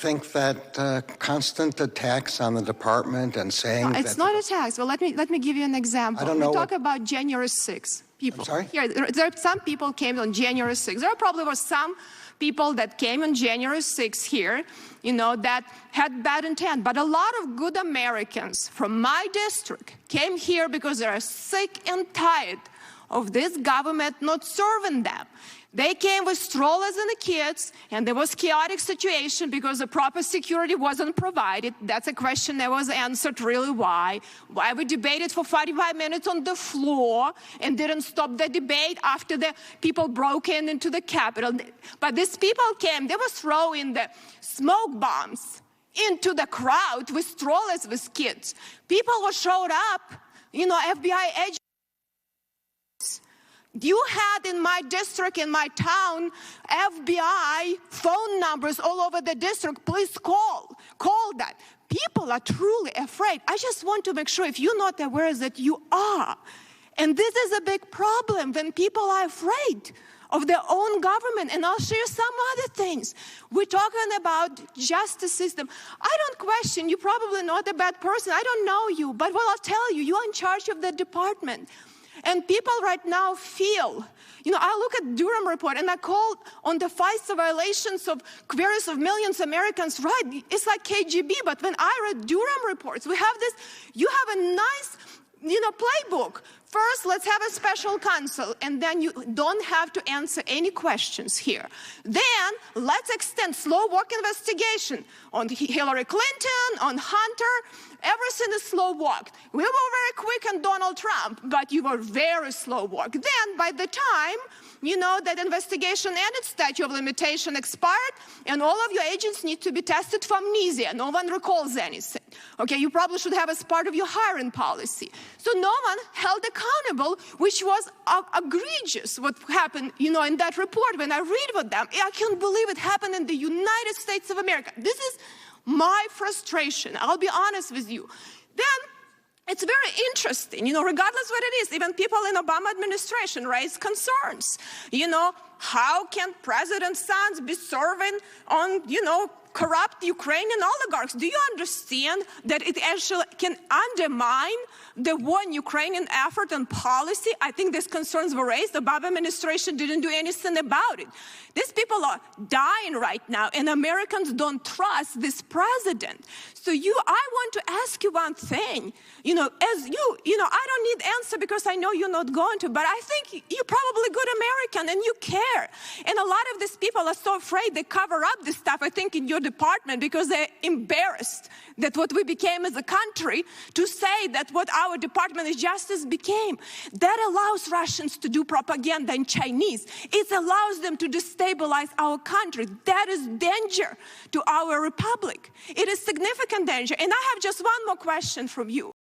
think that constant attacks on the department and saying no, it's not attacks. Well, let me give you an example. I don't know. We talk about January 6th. People. I'm sorry? Here, there some people came on January 6th. There probably were some people that came on January 6th here, that had bad intent. But a lot of good Americans from my district came here because they are sick and tired of this government not serving them. They came with strollers and the kids, and there was chaotic situation because the proper security wasn't provided. That's a question that was answered really why. Why we debated for 45 minutes on the floor and didn't stop the debate after the people broke into the Capitol. But these people came, they were throwing the smoke bombs into the crowd with strollers with kids. People who showed up, FBI agents. You had in my district, in my town, FBI phone numbers all over the district. Please call that. People are truly afraid. I just want to make sure if you're not aware that you are. And this is a big problem when people are afraid of their own government. And I'll share some other things. We're talking about justice system. I don't question, you're probably not a bad person. I don't know you, but what I'll tell you, you're in charge of the department. And people right now feel, I look at Durham report and I call on the FISA violations of queries of millions of Americans, right? It's like KGB, but when I read Durham reports, we have this, you have a nice, playbook. First, let's have a special counsel, and then you don't have to answer any questions here. Then, let's extend slow walk investigation on Hillary Clinton, on Hunter. Everything is slow walked. We were very quick on Donald Trump, but you were very slow walked. Then, by the time, that investigation and its statute of limitation expired, and all of your agents need to be tested for amnesia. No one recalls anything. Okay, you probably should have as part of your hiring policy. So no one held accountable, which was egregious what happened, in that report. When I read about them, I can't believe it happened in the United States of America. This is my frustration. I'll be honest with you. Then, it's very interesting, regardless what it is, even people in Obama administration raise concerns. How can President's sons be serving on, corrupt Ukrainian oligarchs? Do you understand that it actually can undermine the war in Ukrainian effort and policy? I think these concerns were raised. The Obama administration didn't do anything about it. These people are dying right now, and Americans don't trust this president. So I want to ask you one thing. I don't need answer because I know you're not going to, but I think you're probably a good American and you care. And a lot of these people are so afraid they cover up this stuff, I think, in your department because they're embarrassed that what we became as a country to say that what our Department of Justice became. That allows Russians to do propaganda in Chinese. It allows them to destabilize our country. That is danger to our republic. It is significant danger. And I have just one more question from you.